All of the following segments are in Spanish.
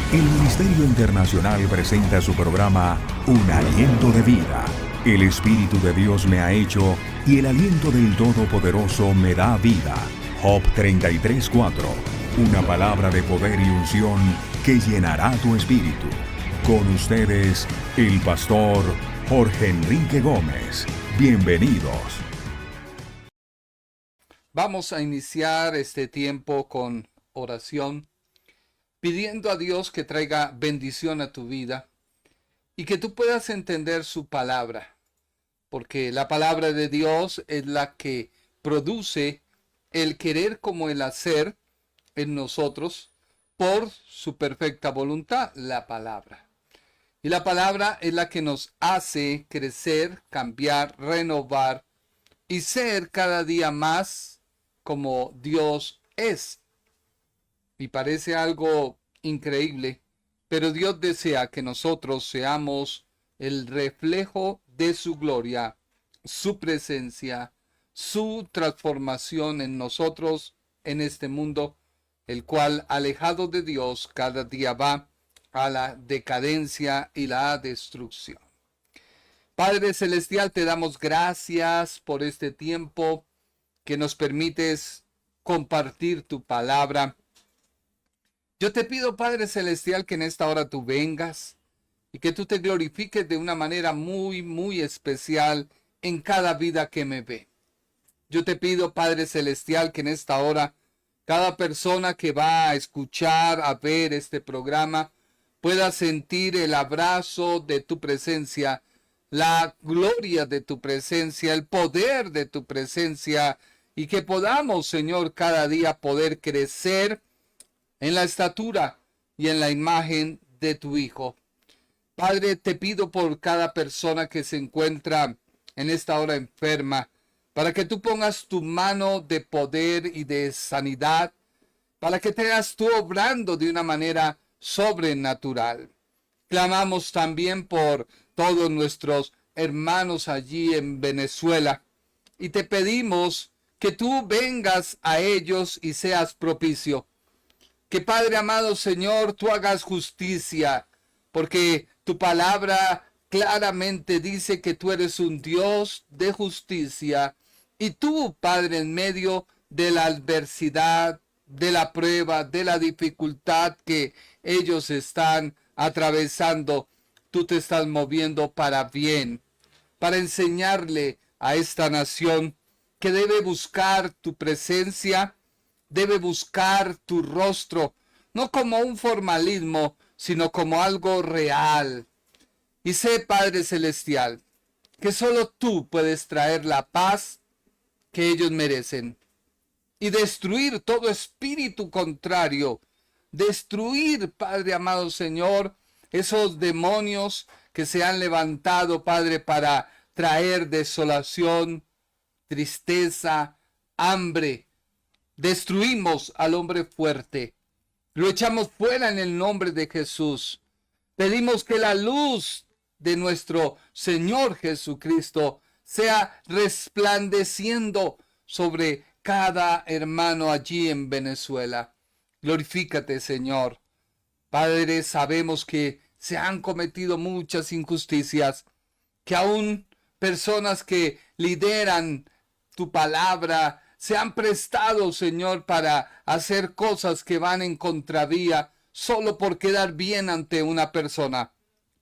El Ministerio Internacional presenta su programa Un Aliento de Vida. El Espíritu de Dios me ha hecho y el aliento del Todopoderoso me da vida. Job 33:4. Una palabra de poder y unción que llenará tu espíritu. Con ustedes, el pastor Jorge Enrique Gómez. Bienvenidos. Vamos a iniciar este tiempo con oración, pidiendo a Dios que traiga bendición a tu vida y que tú puedas entender su palabra, porque la palabra de Dios es la que produce el querer como el hacer en nosotros por su perfecta voluntad, la palabra. Y la palabra es la que nos hace crecer, cambiar, renovar y ser cada día más como Dios es. Y parece algo increíble, pero Dios desea que nosotros seamos el reflejo de su gloria, su presencia, su transformación en nosotros, en este mundo, el cual, alejado de Dios, cada día va a la decadencia y la destrucción. Padre Celestial, te damos gracias por este tiempo que nos permites compartir tu palabra. Yo te pido, Padre Celestial, que en esta hora tú vengas y que tú te glorifiques de una manera muy especial en cada vida que me ve. Yo te pido, Padre Celestial, que en esta hora cada persona que va a escuchar, a ver este programa, pueda sentir el abrazo de tu presencia, la gloria de tu presencia, el poder de tu presencia, y que podamos, Señor, cada día poder crecer en la estatura y en la imagen de tu Hijo. Padre, te pido por cada persona que se encuentra en esta hora enferma, para que tú pongas tu mano de poder y de sanidad, para que te hagas tú obrando de una manera sobrenatural. Clamamos también por todos nuestros hermanos allí en Venezuela y te pedimos que tú vengas a ellos y seas propicio. Que Padre amado Señor, tú hagas justicia, porque tu palabra claramente dice que tú eres un Dios de justicia. Y tú, Padre, en medio de la adversidad, de la prueba, de la dificultad que ellos están atravesando, tú te estás moviendo para bien, para enseñarle a esta nación que debe buscar tu presencia, debe buscar tu rostro, no como un formalismo, sino como algo real. Y sé, Padre Celestial, que solo tú puedes traer la paz que ellos merecen y destruir todo espíritu contrario. Destruir, Padre amado Señor, esos demonios que se han levantado, Padre, para traer desolación, tristeza, hambre. Destruimos al hombre fuerte. Lo echamos fuera en el nombre de Jesús. Pedimos que la luz de nuestro Señor Jesucristo sea resplandeciendo sobre cada hermano allí en Venezuela. Glorifícate, Señor. Padre, sabemos que se han cometido muchas injusticias, que aún personas que lideran tu palabra se han prestado, Señor, para hacer cosas que van en contravía solo por quedar bien ante una persona.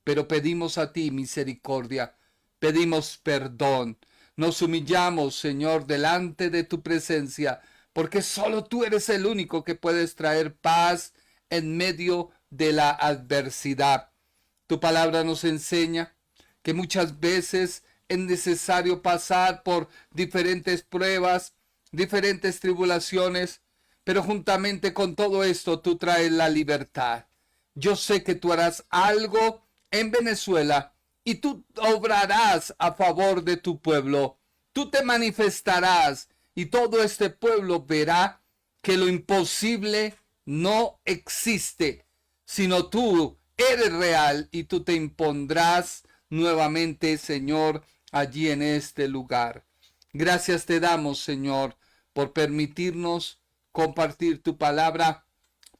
Pero pedimos a ti misericordia, pedimos perdón. Nos humillamos, Señor, delante de tu presencia, porque solo tú eres el único que puedes traer paz en medio de la adversidad. Tu palabra nos enseña que muchas veces es necesario pasar por diferentes pruebas, diferentes tribulaciones, pero juntamente con todo esto tú traes la libertad. Yo sé que tú harás algo en Venezuela y tú obrarás a favor de tu pueblo. Tú te manifestarás y todo este pueblo verá que lo imposible no existe, sino tú eres real y tú te impondrás nuevamente, Señor, allí en este lugar. Gracias te damos, Señor, por permitirnos compartir tu palabra.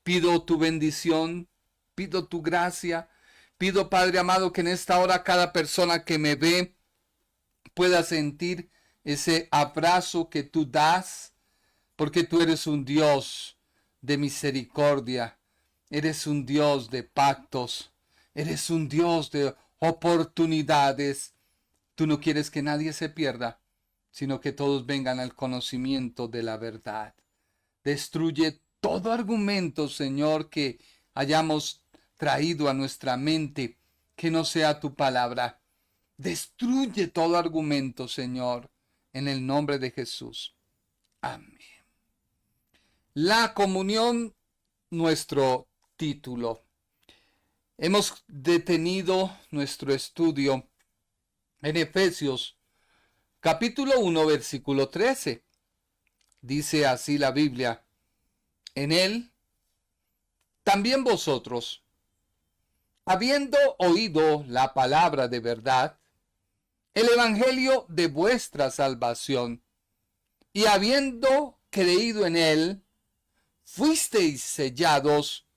Pido tu bendición, pido tu gracia. Pido, Padre amado, que en esta hora cada persona que me ve pueda sentir ese abrazo que tú das, porque tú eres un Dios de misericordia, eres un Dios de pactos, eres un Dios de oportunidades. Tú no quieres que nadie se pierda, sino que todos vengan al conocimiento de la verdad. Destruye todo argumento, Señor, que hayamos traído a nuestra mente, que no sea tu palabra. Destruye todo argumento, Señor, en el nombre de Jesús. Amén. La comunión, nuestro título. Hemos detenido nuestro estudio en Efesios, capítulo 1, versículo 13. Dice así la Biblia: en él también vosotros, habiendo oído la palabra de verdad, el evangelio de vuestra salvación, y habiendo creído en él, fuisteis sellados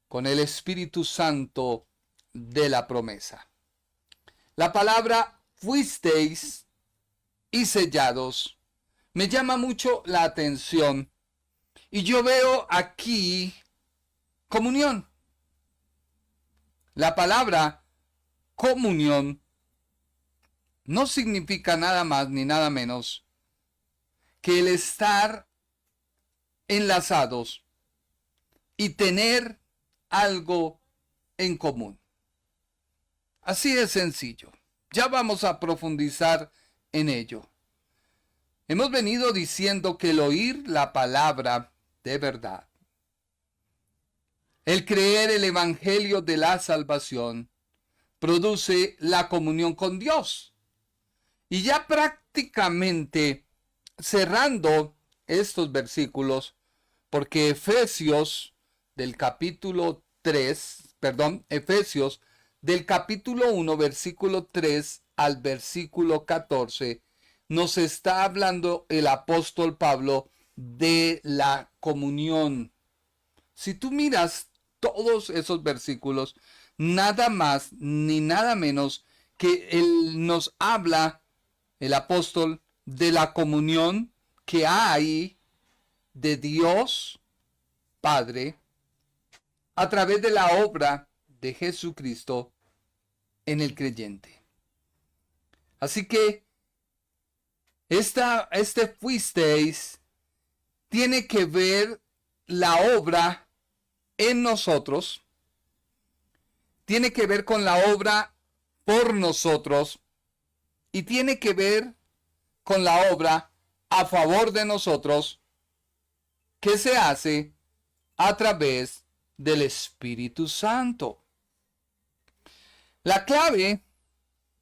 con el Espíritu Santo de la promesa. La palabra fuisteis y sellados me llama mucho la atención, y yo veo aquí comunión. La palabra comunión no significa nada más ni nada menos que el estar enlazados y tener algo en común. Así de sencillo. Ya vamos a profundizar en ello. Hemos venido diciendo que el oír la palabra de verdad, el creer el evangelio de la salvación, produce la comunión con Dios. Y ya prácticamente cerrando estos versículos, porque Efesios del capítulo 1, versículo 3 al versículo 14, nos está hablando el apóstol Pablo de la comunión. Si tú miras todos esos versículos, nada más ni nada menos que él nos habla, el apóstol, de la comunión que hay de Dios Padre a través de la obra de Jesucristo en el creyente. Así que este fuisteis tiene que ver la obra en nosotros, tiene que ver con la obra por nosotros y tiene que ver con la obra a favor de nosotros que se hace a través del Espíritu Santo. La clave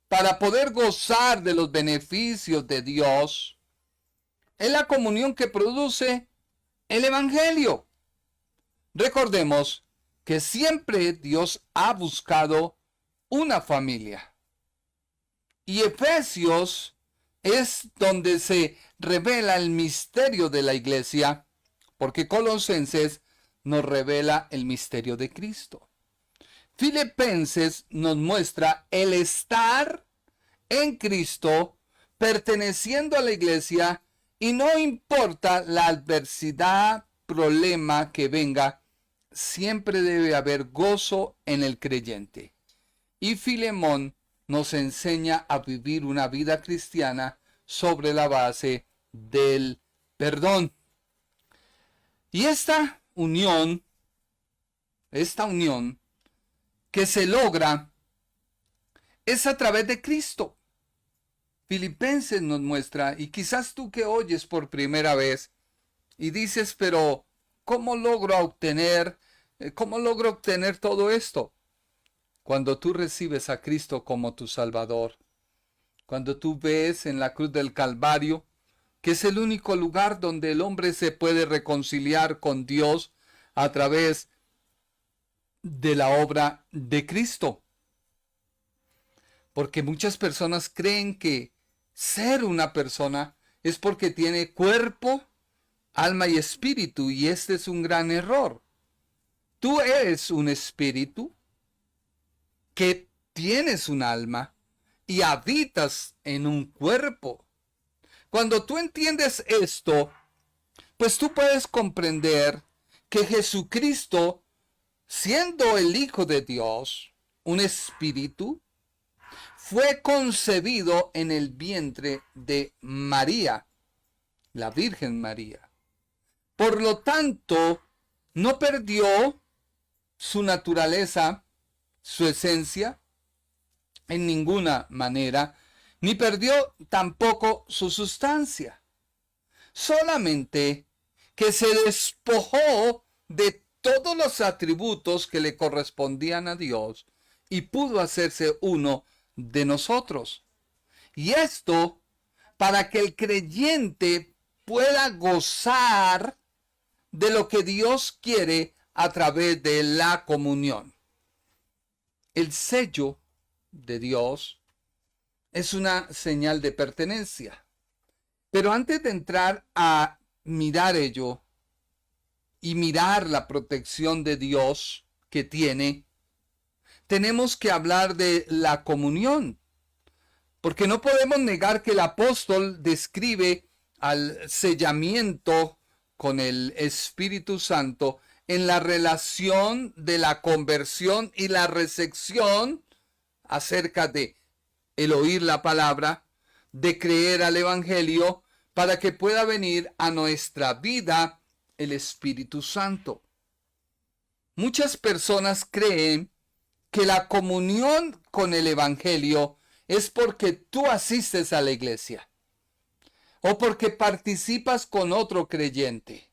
para poder gozar de los beneficios de Dios es la comunión que produce el Evangelio. Recordemos que siempre Dios ha buscado una familia. Y Efesios es donde se revela el misterio de la iglesia, porque Colosenses nos revela el misterio de Cristo. Filipenses nos muestra el estar en Cristo, perteneciendo a la iglesia, y no importa la adversidad, problema que venga, siempre debe haber gozo en el creyente. Y Filemón nos enseña a vivir una vida cristiana sobre la base del perdón. Y esta unión que se logra es a través de Cristo. Filipenses nos muestra, y quizás tú que oyes por primera vez y dices, pero ¿cómo logro obtener todo esto? Cuando tú recibes a Cristo como tu Salvador, cuando tú ves en la cruz del Calvario que es el único lugar donde el hombre se puede reconciliar con Dios a través de la obra de Cristo. Porque muchas personas creen que ser una persona es porque tiene cuerpo, alma y espíritu, y este es un gran error. Tú eres un espíritu que tienes un alma y habitas en un cuerpo. Cuando tú entiendes esto, pues tú puedes comprender que Jesucristo, siendo el Hijo de Dios, un espíritu, fue concebido en el vientre de María, la Virgen María. Por lo tanto, no perdió su naturaleza, su esencia, en ninguna manera, ni perdió tampoco su sustancia. Solamente que se despojó de todos los atributos que le correspondían a Dios y pudo hacerse uno de nosotros. Y esto para que el creyente pueda gozar de lo que Dios quiere a través de la comunión. El sello de Dios es una señal de pertenencia. Pero antes de entrar a mirar ello y mirar la protección de Dios que tiene, tenemos que hablar de la comunión. Porque no podemos negar que el apóstol describe al sellamiento con el Espíritu Santo en la relación de la conversión y la recepción acerca de el oír la palabra, de creer al Evangelio, para que pueda venir a nuestra vida el Espíritu Santo. Muchas personas creen que la comunión con el Evangelio es porque tú asistes a la iglesia, o porque participas con otro creyente,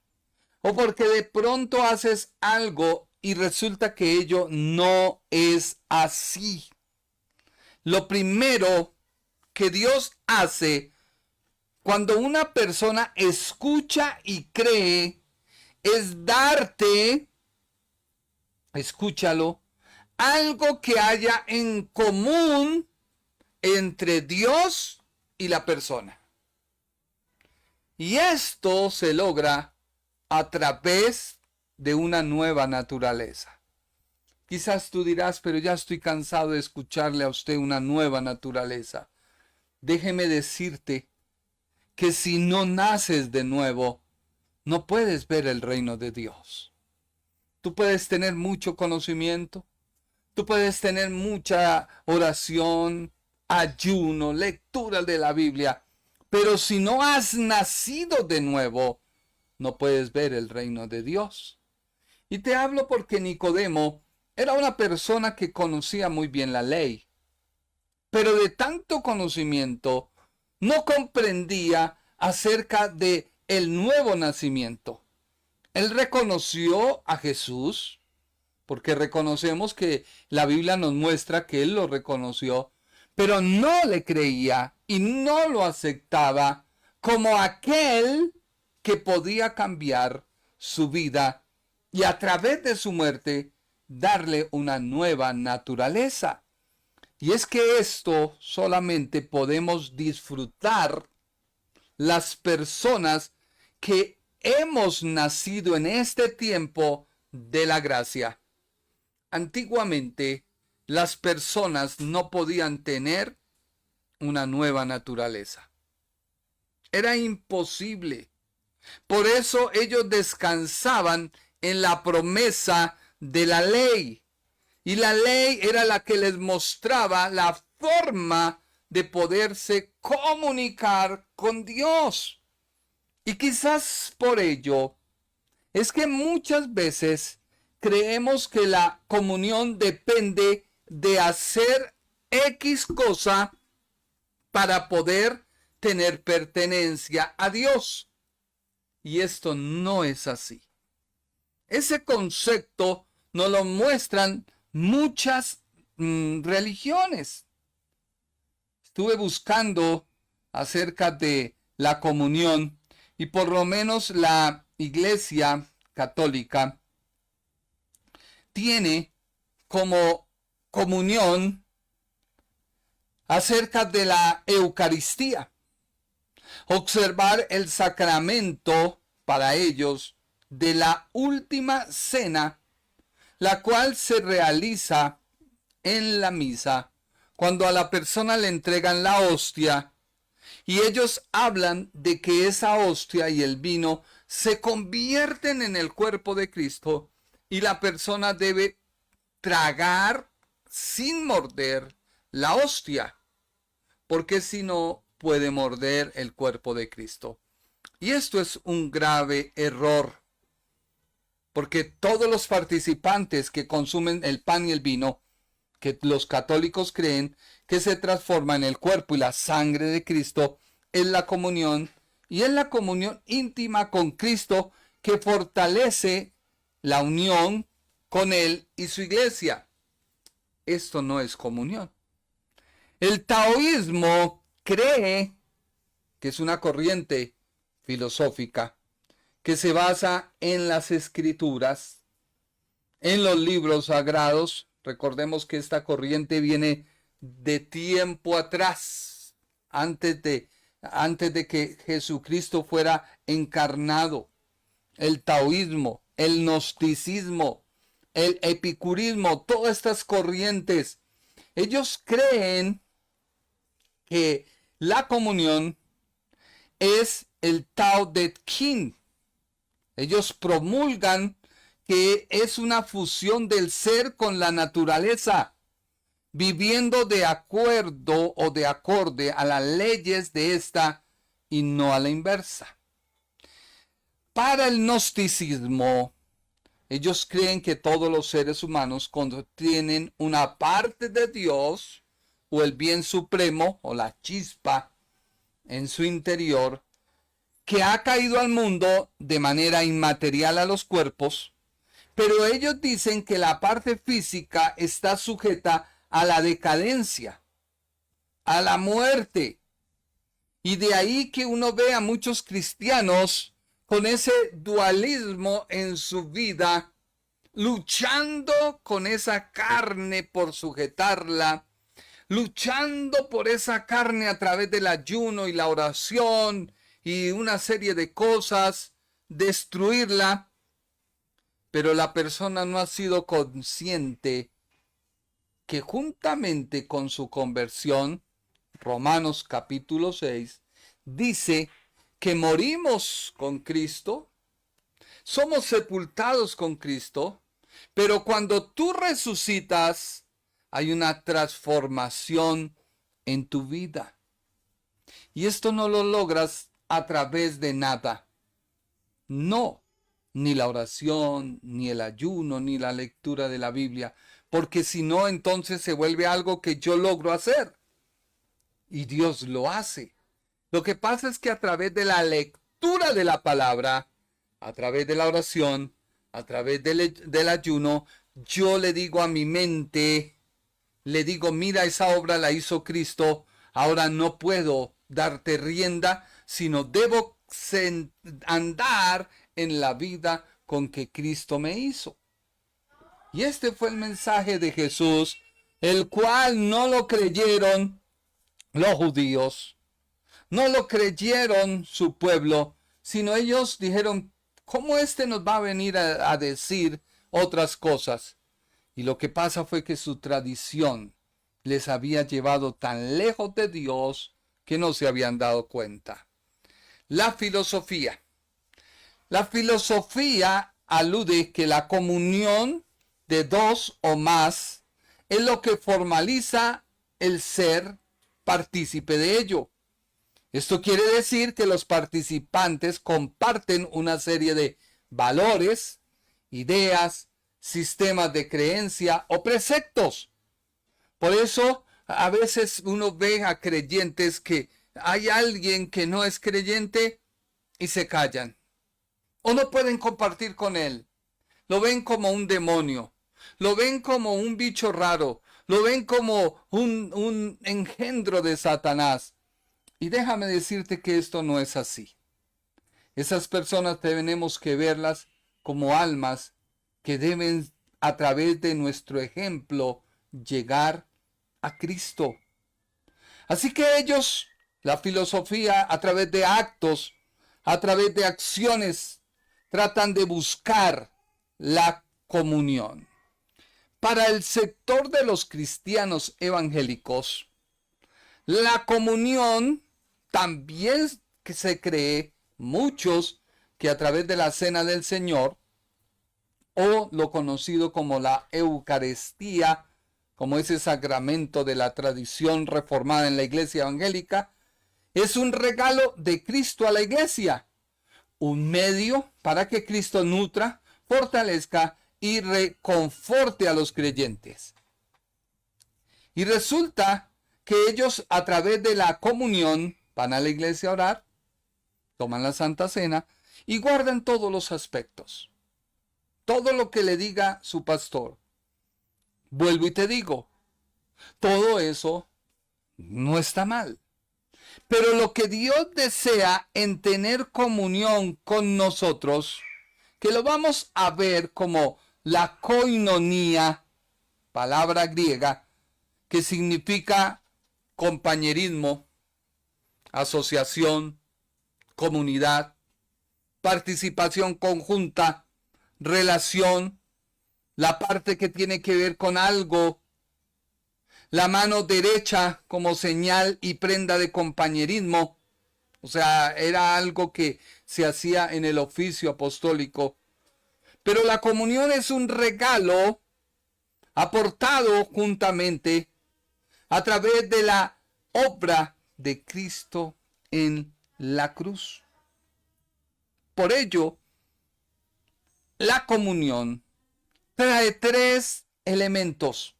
o porque de pronto haces algo y resulta que ello no es así. Lo primero que Dios hace cuando una persona escucha y cree es darte, escúchalo, algo que haya en común entre Dios y la persona. Y esto se logra a través de una nueva naturaleza. Quizás tú dirás, pero ya estoy cansado de escucharle a usted una nueva naturaleza. Déjeme decirte que si no naces de nuevo, no puedes ver el reino de Dios. Tú puedes tener mucho conocimiento, tú puedes tener mucha oración, ayuno, lectura de la Biblia, pero si no has nacido de nuevo, no puedes ver el reino de Dios. Y te hablo porque Nicodemo era una persona que conocía muy bien la ley, pero de tanto conocimiento no comprendía acerca de el nuevo nacimiento. Él reconoció a Jesús, porque reconocemos que la Biblia nos muestra que él lo reconoció, pero no le creía y no lo aceptaba como aquel que podía cambiar su vida y a través de su muerte darle una nueva naturaleza. Y es que esto solamente podemos disfrutar las personas que hemos nacido en este tiempo de la gracia. Antiguamente, las personas no podían tener una nueva naturaleza. Era imposible. Por eso ellos descansaban en la promesa de la ley. Y la ley era la que les mostraba la forma de poderse comunicar con Dios. Y quizás por ello es que muchas veces creemos que la comunión depende de hacer X cosa para poder tener pertenencia a Dios. Y esto no es así. Ese concepto nos lo muestran muchas religiones. Estuve buscando acerca de la comunión y por lo menos la Iglesia Católica tiene como comunión acerca de la Eucaristía. Observar el sacramento para ellos de la última cena la cual se realiza en la misa cuando a la persona le entregan la hostia, y ellos hablan de que esa hostia y el vino se convierten en el cuerpo de Cristo, y la persona debe tragar sin morder la hostia, porque si no puede morder el cuerpo de Cristo. Y esto es un grave error, porque todos los participantes que consumen el pan y el vino, que los católicos creen que se transforma en el cuerpo y la sangre de Cristo, es la comunión, y es la comunión íntima con Cristo que fortalece la unión con Él y su iglesia. Esto no es comunión. El taoísmo cree que es una corriente filosófica que se basa en las escrituras, en los libros sagrados. Recordemos que esta corriente viene de tiempo atrás, antes de que Jesucristo fuera encarnado. El taoísmo, el gnosticismo, el epicurismo, todas estas corrientes, ellos creen que la comunión es el Tao Te Ching. Ellos promulgan que es una fusión del ser con la naturaleza, viviendo de acuerdo o de acorde a las leyes de esta y no a la inversa. Para el gnosticismo, ellos creen que todos los seres humanos contienen una parte de Dios o el bien supremo o la chispa en su interior, que ha caído al mundo de manera inmaterial a los cuerpos, pero ellos dicen que la parte física está sujeta a la decadencia, a la muerte. Y de ahí que uno ve a muchos cristianos con ese dualismo en su vida, luchando con esa carne por sujetarla, luchando por esa carne a través del ayuno y la oración y una serie de cosas, destruirla, pero la persona no ha sido consciente que juntamente con su conversión, Romanos capítulo 6, dice que morimos con Cristo, somos sepultados con Cristo, pero cuando tú resucitas, hay una transformación en tu vida. Y esto no lo logras a través de nada. No, ni la oración, ni el ayuno, ni la lectura de la Biblia, porque si no, entonces se vuelve algo que yo logro hacer. Y Dios lo hace. Lo que pasa es que a través de la lectura de la palabra, a través de la oración, a través del ayuno, yo le digo a mi mente, le digo, mira, esa obra la hizo Cristo, ahora no puedo darte rienda, sino debo andar en la vida con que Cristo me hizo. Y este fue el mensaje de Jesús, el cual no lo creyeron los judíos, no lo creyeron su pueblo, sino ellos dijeron, ¿cómo nos va a venir a decir otras cosas? Y lo que pasa fue que su tradición les había llevado tan lejos de Dios que no se habían dado cuenta. La filosofía. La filosofía alude que la comunión de dos o más es lo que formaliza el ser partícipe de ello. Esto quiere decir que los participantes comparten una serie de valores, ideas, sistemas de creencia o preceptos. Por eso a veces uno ve a creyentes que hay alguien que no es creyente y se callan. O no pueden compartir con él. Lo ven como un demonio. Lo ven como un bicho raro. Lo ven como un engendro de Satanás. Y déjame decirte que esto no es así. Esas personas tenemos que verlas como almas que deben, a través de nuestro ejemplo, llegar a Cristo. Así que ellos, la filosofía, a través de actos, a través de acciones, tratan de buscar la comunión. Para el sector de los cristianos evangélicos, la comunión también que se cree muchos que a través de la cena del Señor, o lo conocido como la Eucaristía, como ese sacramento de la tradición reformada en la iglesia evangélica, es un regalo de Cristo a la iglesia, un medio para que Cristo nutra, fortalezca y reconforte a los creyentes. Y resulta que ellos a través de la comunión van a la iglesia a orar, toman la Santa Cena y guardan todos los aspectos. Todo lo que le diga su pastor. Vuelvo y te digo, todo eso no está mal. Pero lo que Dios desea en tener comunión con nosotros, que lo vamos a ver como la koinonía, palabra griega, que significa compañerismo, asociación, comunidad, participación conjunta, relación, la parte que tiene que ver con algo, la mano derecha como señal y prenda de compañerismo, o sea, era algo que se hacía en el oficio apostólico. Pero la comunión es un regalo aportado juntamente a través de la obra de Cristo en la cruz. Por ello, la comunión trae 3 elementos,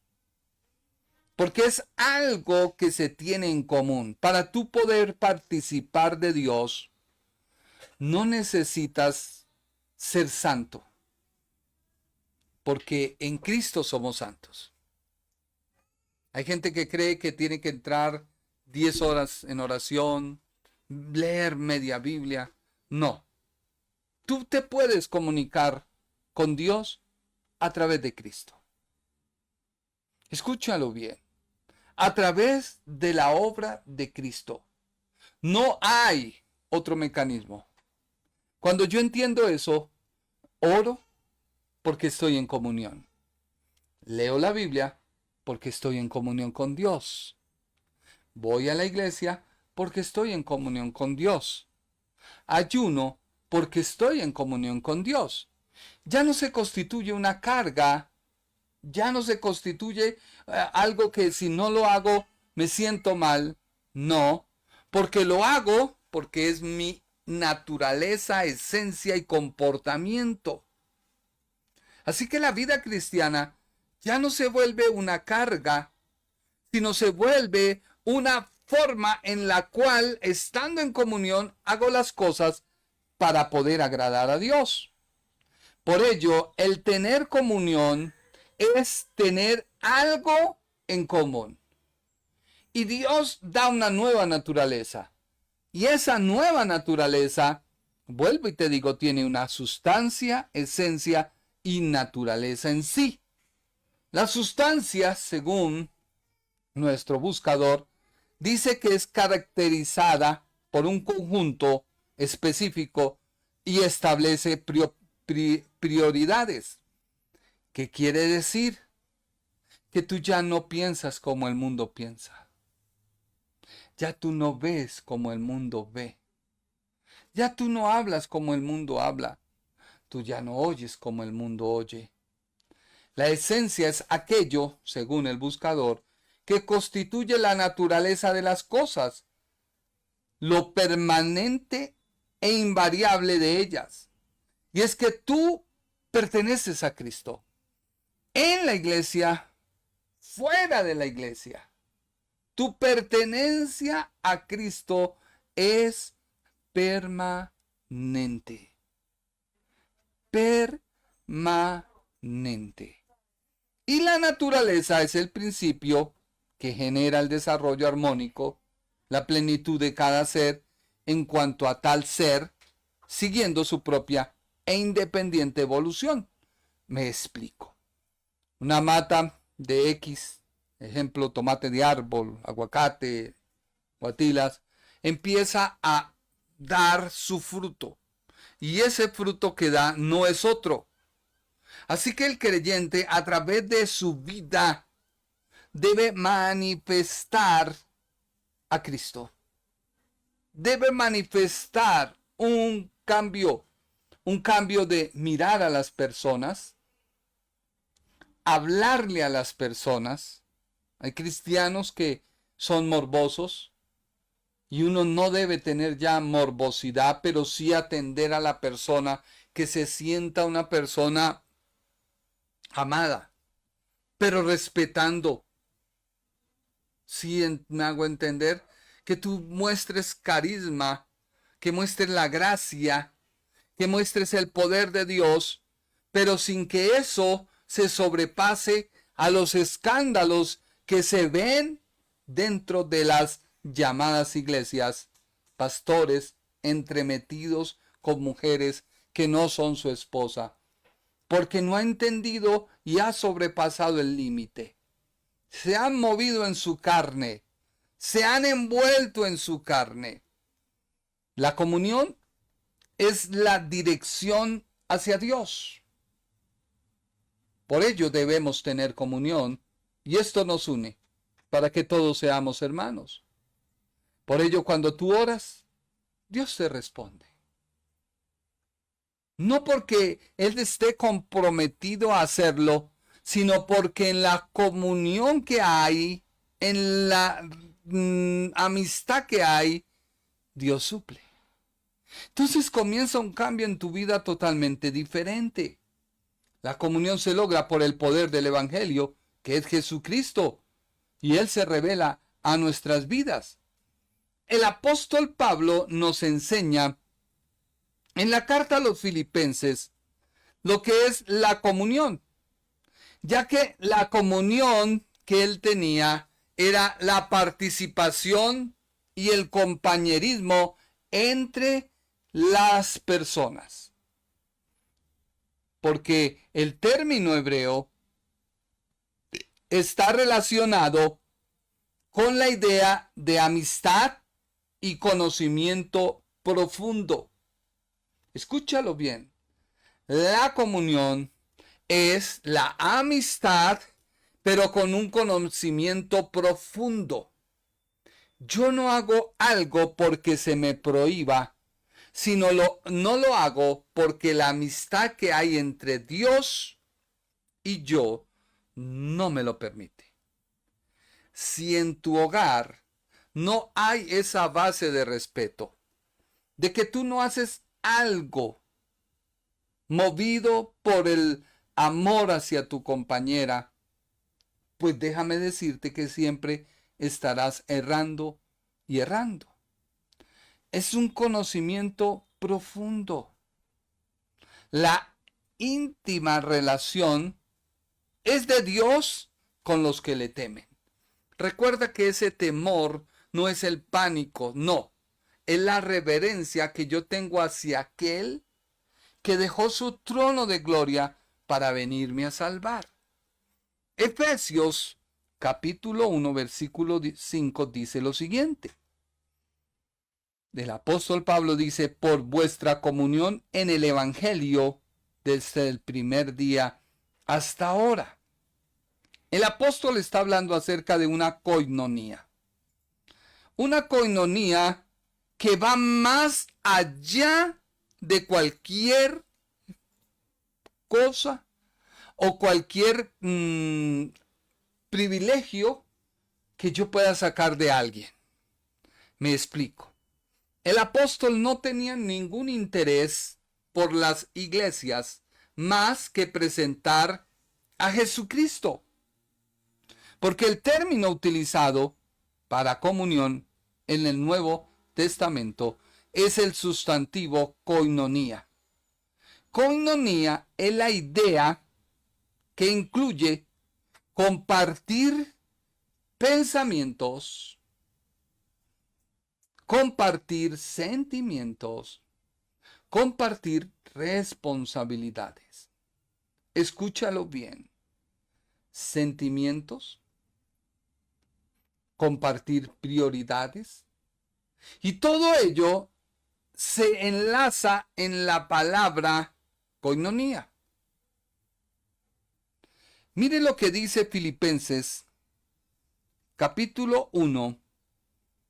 porque es algo que se tiene en común. Para tú poder participar de Dios, no necesitas ser santo, porque en Cristo somos santos. Hay gente que cree que tiene que entrar 10 horas en oración, leer media Biblia. No. Tú te puedes comunicar con Dios a través de Cristo. Escúchalo bien. A través de la obra de Cristo. No hay otro mecanismo. Cuando yo entiendo eso, oro porque estoy en comunión. Leo la Biblia porque estoy en comunión con Dios. Voy a la iglesia porque estoy en comunión con Dios. Ayuno porque estoy en comunión con Dios. Ya no se constituye una carga, ya no se constituye algo que si no lo hago me siento mal. No, porque lo hago porque es mi naturaleza, esencia y comportamiento. Así que la vida cristiana ya no se vuelve una carga, sino se vuelve una forma en la cual, estando en comunión, hago las cosas para poder agradar a Dios. Por ello, el tener comunión es tener algo en común. Y Dios da una nueva naturaleza. Y esa nueva naturaleza, vuelvo y te digo, tiene una sustancia, esencia y naturaleza en sí. La sustancia, según nuestro buscador, dice que es caracterizada por un conjunto específico y establece prioridades. ¿Qué quiere decir? Que tú ya no piensas como el mundo piensa. Ya tú no ves como el mundo ve. Ya tú no hablas como el mundo habla. Tú ya no oyes como el mundo oye. La esencia es aquello, según el buscador, que constituye la naturaleza de las cosas, lo permanente e invariable de ellas. Y es que tú perteneces a Cristo. En la iglesia, fuera de la iglesia. Tu pertenencia a Cristo es permanente. Permanente. Y la naturaleza es el principio que genera el desarrollo armónico, la plenitud de cada ser en cuanto a tal ser, siguiendo su propia e independiente evolución. Me explico. Una mata de X, ejemplo, tomate de árbol, aguacate, guatilas, empieza a dar su fruto. Y ese fruto que da no es otro. Así que el creyente, a través de su vida, debe manifestar a Cristo. Debe manifestar un cambio de mirar a las personas, hablarle a las personas. Hay cristianos que son morbosos y uno no debe tener ya morbosidad, pero sí atender a la persona, que se sienta una persona amada, pero respetando. Sí, me hago entender, que tú muestres carisma, que muestres la gracia, que muestres el poder de Dios, pero sin que eso se sobrepase a los escándalos que se ven dentro de las llamadas iglesias, pastores entremetidos con mujeres que no son su esposa, porque no ha entendido y ha sobrepasado el límite. Se han movido en su carne, se han envuelto en su carne. La comunión es la dirección hacia Dios. Por ello debemos tener comunión, y esto nos une para que todos seamos hermanos. Por ello, cuando tú oras, Dios te responde. No porque Él esté comprometido a hacerlo, sino porque en la comunión que hay, en la amistad que hay, Dios suple. Entonces comienza un cambio en tu vida totalmente diferente. La comunión se logra por el poder del Evangelio, que es Jesucristo, y Él se revela a nuestras vidas. El apóstol Pablo nos enseña en la carta a los Filipenses lo que es la comunión, ya que la comunión que él tenía era la participación y el compañerismo entre las personas. Porque el término hebreo está relacionado con la idea de amistad y conocimiento profundo. Escúchalo bien. La comunión es la amistad, pero con un conocimiento profundo. Yo no hago algo porque se me prohíba, sino no lo hago porque la amistad que hay entre Dios y yo no me lo permite. Si en tu hogar no hay esa base de respeto, de que tú no haces algo movido por el amor hacia tu compañera, pues déjame decirte que siempre estarás errando y errando. Es un conocimiento profundo. La íntima relación es de Dios con los que le temen. Recuerda que ese temor no es el pánico, no. Es la reverencia que yo tengo hacia aquel que dejó su trono de gloria para venirme a salvar. Efesios capítulo 1 versículo 5 dice lo siguiente. El apóstol Pablo dice: por vuestra comunión en el Evangelio desde el primer día hasta ahora. El apóstol está hablando acerca de una koinonía. Una koinonía que va más allá de cualquier cosa o cualquier privilegio que yo pueda sacar de alguien. Me explico. El apóstol no tenía ningún interés por las iglesias más que presentar a Jesucristo. Porque el término utilizado para comunión en el Nuevo Testamento es el sustantivo koinonía. Koinonía es la idea que incluye compartir pensamientos, compartir sentimientos, compartir responsabilidades. Escúchalo bien. Sentimientos, compartir prioridades, y todo ello se enlaza en la palabra koinonía. Mire lo que dice Filipenses, capítulo 1,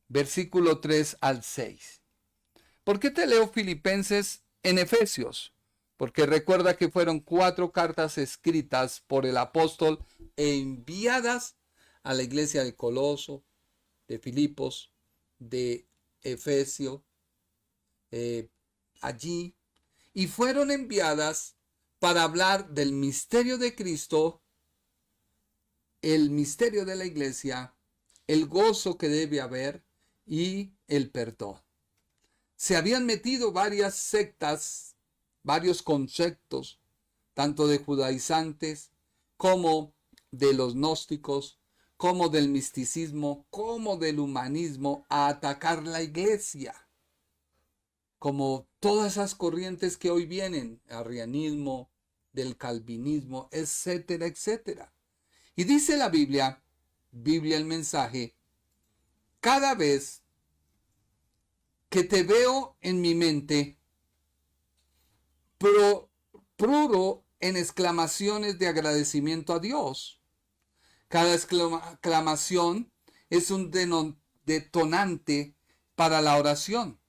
versículo 3 al 6. ¿Por qué te leo Filipenses en Efesios? Porque recuerda que fueron 4 cartas escritas por el apóstol e enviadas a la iglesia de Coloso, de Filipos, de Efesio, allí, y fueron enviadas para hablar del misterio de Cristo, el misterio de la iglesia, el gozo que debe haber y el perdón. Se habían metido varias sectas, varios conceptos, tanto de judaizantes como de los gnósticos, como del misticismo, como del humanismo, a atacar la iglesia. Como todas esas corrientes que hoy vienen, arrianismo, del calvinismo, etcétera, etcétera. Y dice la Biblia el mensaje, cada vez que te veo en mi mente, pruro en exclamaciones de agradecimiento a Dios. Cada exclamación es un detonante para la oración.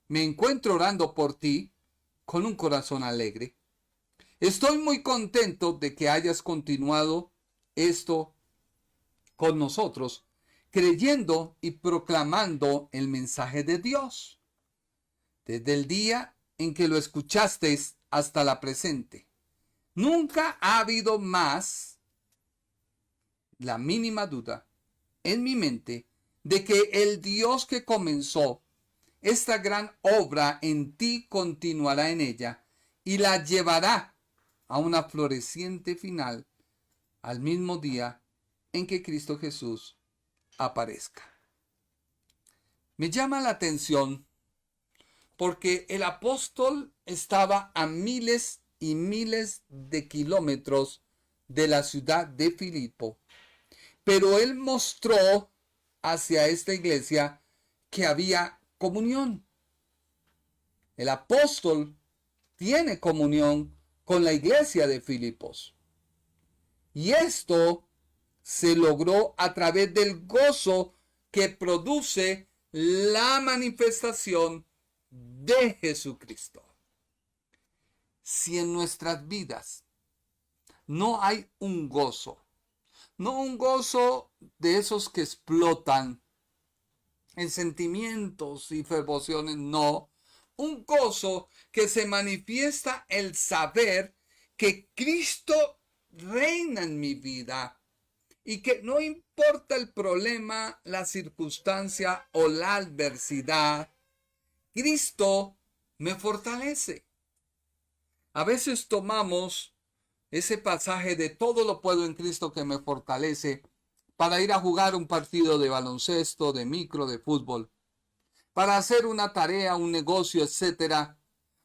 Me encuentro orando por ti con un corazón alegre. Estoy muy contento de que hayas continuado esto con nosotros, creyendo y proclamando el mensaje de Dios, desde el día en que lo escuchasteis hasta la presente. Nunca ha habido más la mínima duda en mi mente de que el Dios que comenzó esta gran obra en ti continuará en ella y la llevará a una floreciente final al mismo día en que Cristo Jesús aparezca. Me llama la atención porque el apóstol estaba a miles y miles de kilómetros de la ciudad de Filipo, pero él mostró hacia esta iglesia que había comunión. El apóstol tiene comunión con la iglesia de Filipos. Y esto se logró a través del gozo que produce la manifestación de Jesucristo. Si en nuestras vidas no hay un gozo, no un gozo de esos que explotan en sentimientos y fervociones, no. Un gozo que se manifiesta el saber que Cristo reina en mi vida y que no importa el problema, la circunstancia o la adversidad, Cristo me fortalece. A veces tomamos ese pasaje de todo lo puedo en Cristo que me fortalece para ir a jugar un partido de baloncesto, de micro, de fútbol, para hacer una tarea, un negocio, etcétera,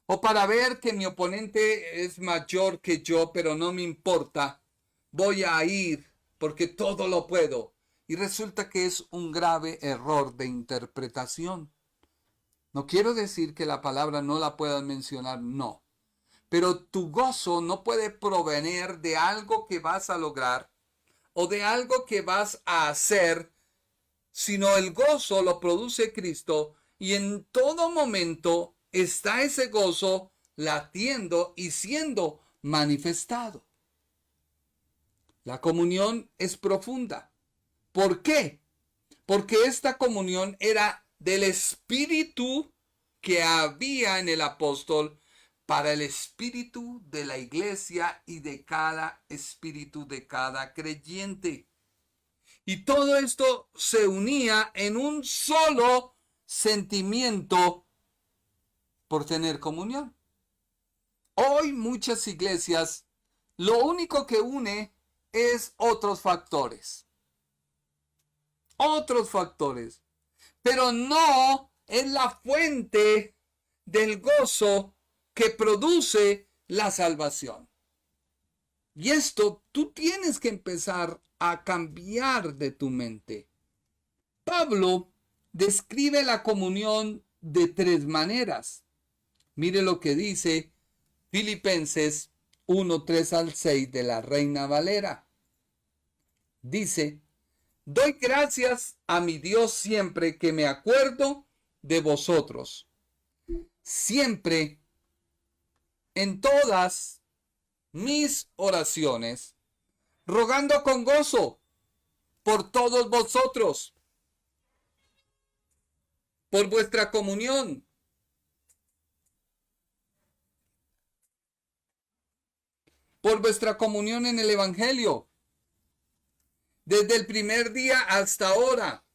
o para ver que mi oponente es mayor que yo, pero no me importa, voy a ir porque todo lo puedo. Y resulta que es un grave error de interpretación. No quiero decir que la palabra no la puedas mencionar, no. Pero tu gozo no puede provenir de algo que vas a lograr o de algo que vas a hacer, sino el gozo lo produce Cristo y en todo momento está ese gozo latiendo y siendo manifestado. La comunión es profunda. ¿Por qué? Porque esta comunión era del espíritu que había en el apóstol para el espíritu de la iglesia y de cada espíritu de cada creyente. Y todo esto se unía en un solo sentimiento por tener comunión. Hoy muchas iglesias lo único que une es otros factores. Pero no es la fuente del gozo que produce la salvación. Y esto tú tienes que empezar a cambiar de tu mente. Pablo describe la comunión de 3 maneras. Mire lo que dice Filipenses 1, 3 al 6 de la Reina Valera. Dice: doy gracias a mi Dios siempre que me acuerdo de vosotros. Siempre, en todas mis oraciones, rogando con gozo por todos vosotros, por vuestra comunión, en el Evangelio, desde el primer día hasta ahora.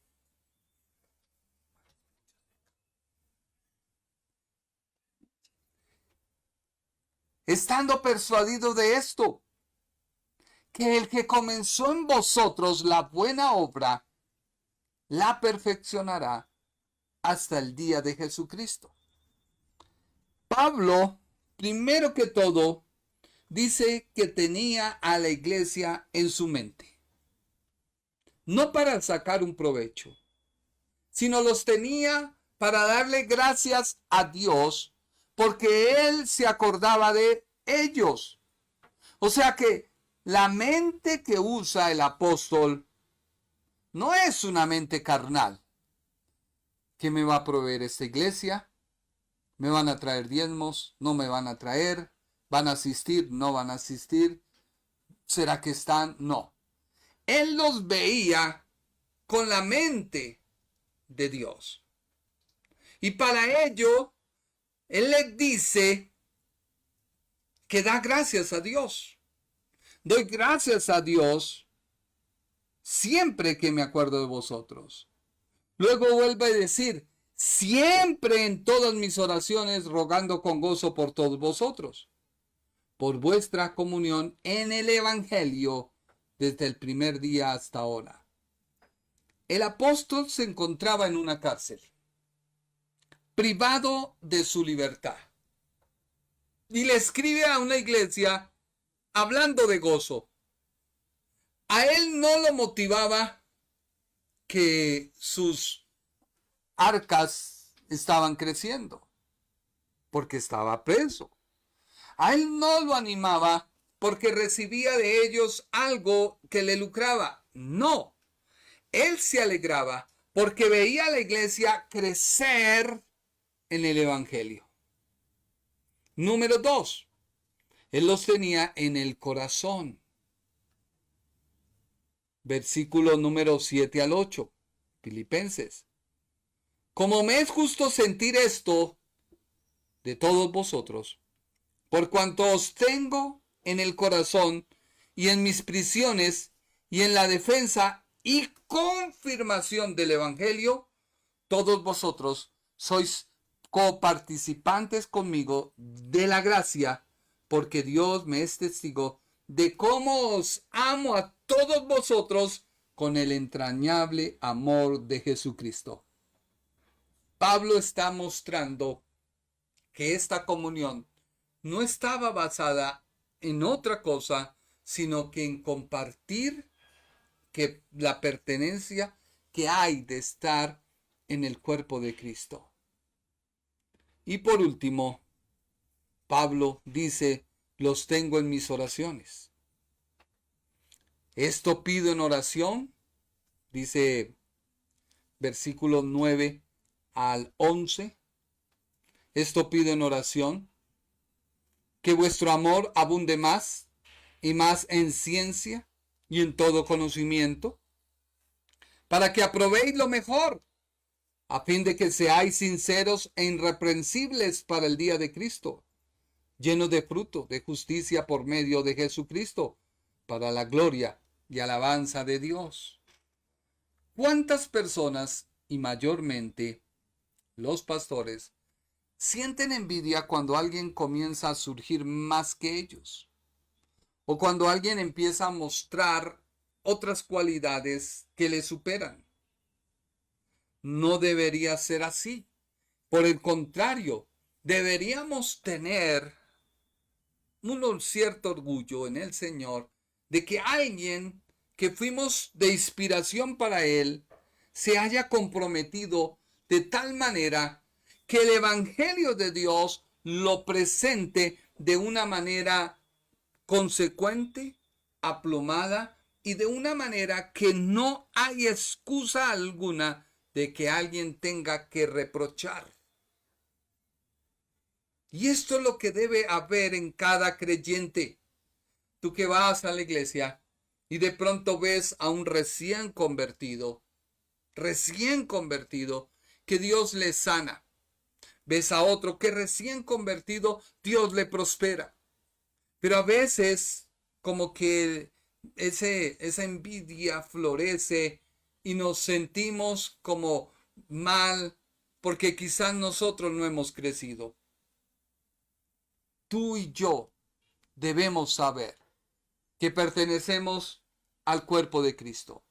Estando persuadido de esto, que el que comenzó en vosotros la buena obra, la perfeccionará hasta el día de Jesucristo. Pablo, primero que todo, dice que tenía a la iglesia en su mente. No para sacar un provecho, sino los tenía para darle gracias a Dios porque Él se acordaba de ellos. O sea que la mente que usa el apóstol no es una mente carnal. ¿Qué me va a proveer esta iglesia? ¿Me van a traer diezmos? ¿No me van a traer? ¿Van a asistir? ¿No van a asistir? ¿Será que están? No. Él los veía con la mente de Dios. Y para ello, Él les dice que da gracias a Dios. Doy gracias a Dios siempre que me acuerdo de vosotros. Luego vuelve a decir, siempre en todas mis oraciones rogando con gozo por todos vosotros, por vuestra comunión en el Evangelio desde el primer día hasta ahora. El apóstol se encontraba en una cárcel, privado de su libertad. Y le escribe a una iglesia hablando de gozo. A él no lo motivaba que sus arcas estaban creciendo, porque estaba preso. A él no lo animaba porque recibía de ellos algo que le lucraba. No, él se alegraba porque veía a la iglesia crecer en el Evangelio. Número 2, él los tenía en el corazón. Versículo número 7 al 8, Filipenses. Como me es justo sentir esto de todos vosotros, por cuanto os tengo en el corazón y en mis prisiones y en la defensa y confirmación del Evangelio, todos vosotros sois coparticipantes conmigo de la gracia, porque Dios me es testigo de cómo os amo a todos vosotros con el entrañable amor de Jesucristo. Pablo está mostrando que esta comunión no estaba basada en otra cosa, sino que en compartir que la pertenencia que hay de estar en el cuerpo de Cristo. Y por último, Pablo dice, los tengo en mis oraciones. Esto pido en oración, dice versículos 9 al 11. Esto pido en oración, que vuestro amor abunde más y más en ciencia y en todo conocimiento, para que aprobéis lo mejor, a fin de que seáis sinceros e irreprensibles para el día de Cristo, llenos de fruto de justicia por medio de Jesucristo, para la gloria y alabanza de Dios. ¿Cuántas personas, y mayormente los pastores, sienten envidia cuando alguien comienza a surgir más que ellos? O cuando alguien empieza a mostrar otras cualidades que le superan. No debería ser así. Por el contrario, deberíamos tener un cierto orgullo en el Señor de que alguien que fuimos de inspiración para Él se haya comprometido de tal manera que el Evangelio de Dios lo presente de una manera consecuente, aplomada y de una manera que no hay excusa alguna de que alguien tenga que reprochar. Y esto es lo que debe haber en cada creyente. Tú que vas a la iglesia y de pronto ves a un recién convertido, que Dios le sana. Ves a otro que recién convertido, Dios le prospera. Pero a veces como que esa envidia florece y nos sentimos como mal porque quizás nosotros no hemos crecido. Tú y yo debemos saber que pertenecemos al cuerpo de Cristo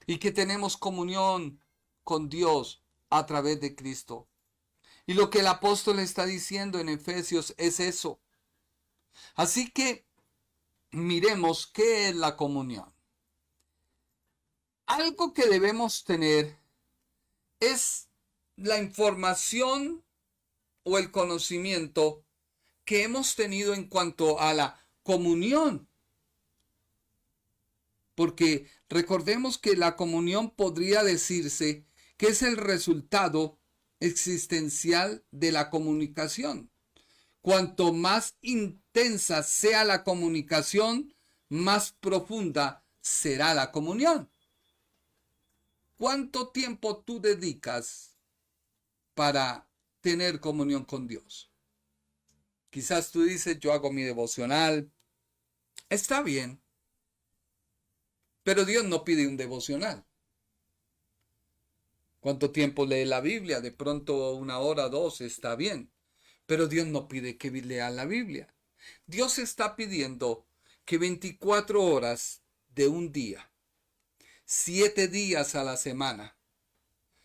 y que tenemos comunión con Dios a través de Cristo. Y lo que el apóstol está diciendo en Efesios es eso. Así que miremos qué es la comunión. Algo que debemos tener es la información o el conocimiento que hemos tenido en cuanto a la comunión. Porque recordemos que la comunión podría decirse que es el resultado existencial de la comunicación. Cuanto más intensa sea la comunicación, más profunda será la comunión. ¿Cuánto tiempo tú dedicas para tener comunión con Dios? Quizás tú dices, yo hago mi devocional. Está bien. Pero Dios no pide un devocional. ¿Cuánto tiempo lee la Biblia? De pronto 1 hora, 2, está bien. Pero Dios no pide que lean la Biblia. Dios está pidiendo que 24 horas de un día, 7 días a la semana,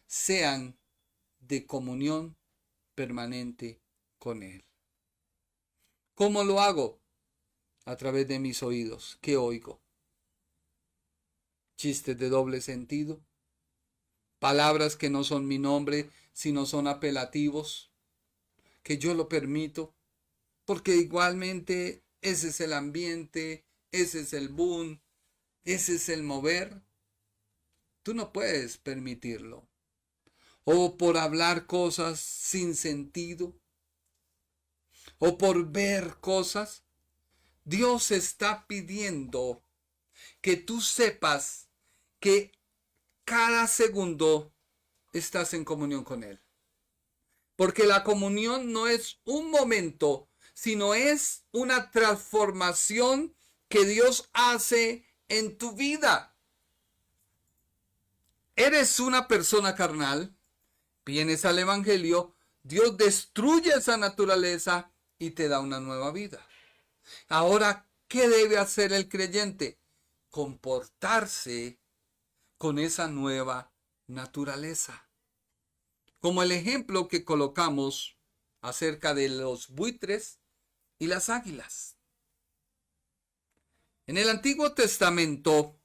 sean de comunión permanente con Él. ¿Cómo lo hago? A través de mis oídos. ¿Qué oigo? Chistes de doble sentido. Palabras que no son mi nombre, sino son apelativos. Que yo lo permito. Porque igualmente ese es el ambiente, ese es el boom, ese es el mover. Tú no puedes permitirlo. O por hablar cosas sin sentido. O por ver cosas. Dios está pidiendo que tú sepas que cada segundo estás en comunión con Él. Porque la comunión no es un momento, sino es una transformación que Dios hace en tu vida. Eres una persona carnal, vienes al Evangelio, Dios destruye esa naturaleza y te da una nueva vida. Ahora, ¿qué debe hacer el creyente? Comportarse con esa nueva naturaleza. Como el ejemplo que colocamos acerca de los buitres y las águilas. En el Antiguo Testamento,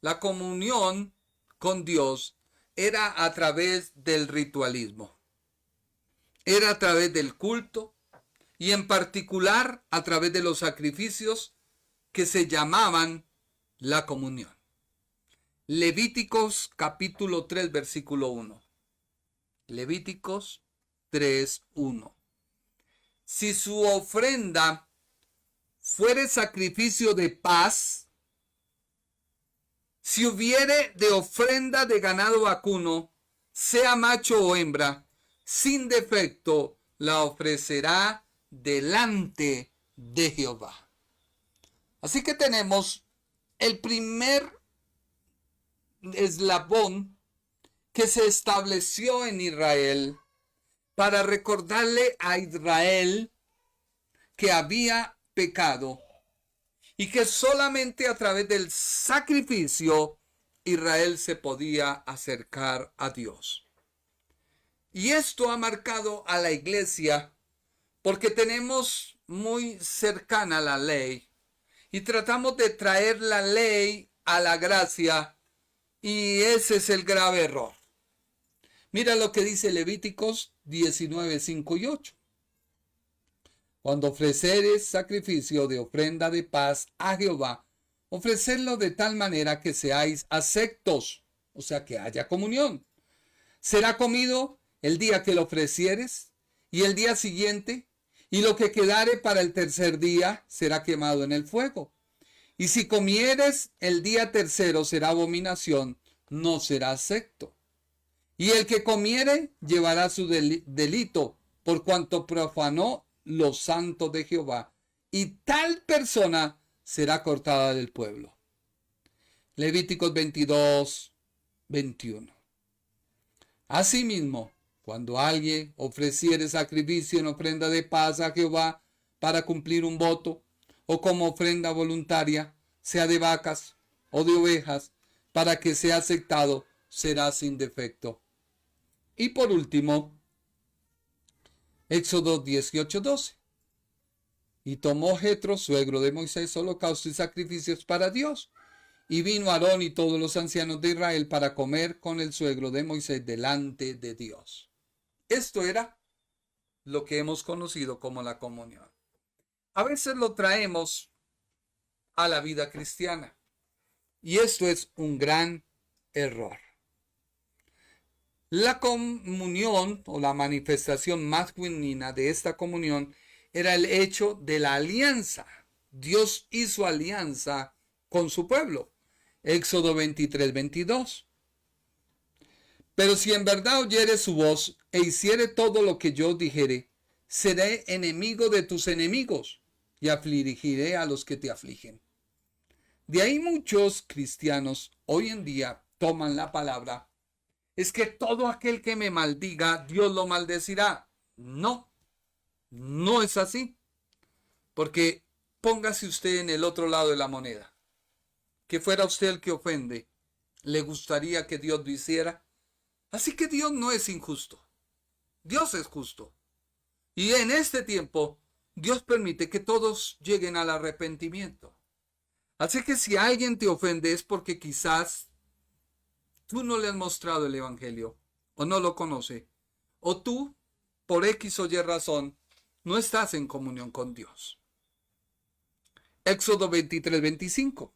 la comunión con Dios era a través del ritualismo. Era a través del culto y en particular a través de los sacrificios que se llamaban la comunión. Levíticos capítulo 3 versículo 1. Levíticos 3:1. Si su ofrenda fuere sacrificio de paz, si hubiere de ofrenda de ganado vacuno, sea macho o hembra, sin defecto la ofrecerá delante de Jehová. Así que tenemos el primer eslabón que se estableció en Israel para recordarle a Israel que había pecado y que solamente a través del sacrificio Israel se podía acercar a Dios. Y esto ha marcado a la iglesia porque tenemos muy cercana la ley y tratamos de traer la ley a la gracia y ese es el grave error. Mira lo que dice Levíticos 19, 5 y 8. Cuando ofreceres sacrificio de ofrenda de paz a Jehová, ofrecerlo de tal manera que seáis aceptos, o sea, que haya comunión. Será comido el día que lo ofrecieres y el día siguiente, y lo que quedare para el tercer día será quemado en el fuego. Y si comieres el día tercero será abominación, no será acepto. Y el que comiere llevará su delito, por cuanto profanó lo santo de Jehová, y tal persona será cortada del pueblo. Levíticos 22, 21. Asimismo, cuando alguien ofreciere sacrificio en ofrenda de paz a Jehová para cumplir un voto, o como ofrenda voluntaria, sea de vacas o de ovejas, para que sea aceptado, será sin defecto. Y por último, Éxodo 18:12. Y tomó Jetro, suegro de Moisés, holocaustos y sacrificios para Dios. Y vino Aarón y todos los ancianos de Israel para comer con el suegro de Moisés delante de Dios. Esto era lo que hemos conocido como la comunión. A veces lo traemos a la vida cristiana. Y esto es un gran error. La comunión o la manifestación más genuina de esta comunión era el hecho de la alianza. Dios hizo alianza con su pueblo. Éxodo 23, 22. Pero si en verdad oyere su voz e hiciere todo lo que yo dijere, seré enemigo de tus enemigos y afligiré a los que te afligen. De ahí muchos cristianos hoy en día toman la palabra. Es que todo aquel que me maldiga, Dios lo maldecirá. No, no es así. Porque póngase usted en el otro lado de la moneda. Que fuera usted el que ofende. ¿Le gustaría que Dios lo hiciera? Así que Dios no es injusto. Dios es justo. Y en este tiempo, Dios permite que todos lleguen al arrepentimiento. Así que si alguien te ofende es porque quizás tú no le has mostrado el evangelio, o no lo conoce, o tú, por X o Y razón, no estás en comunión con Dios. Éxodo 23, 25.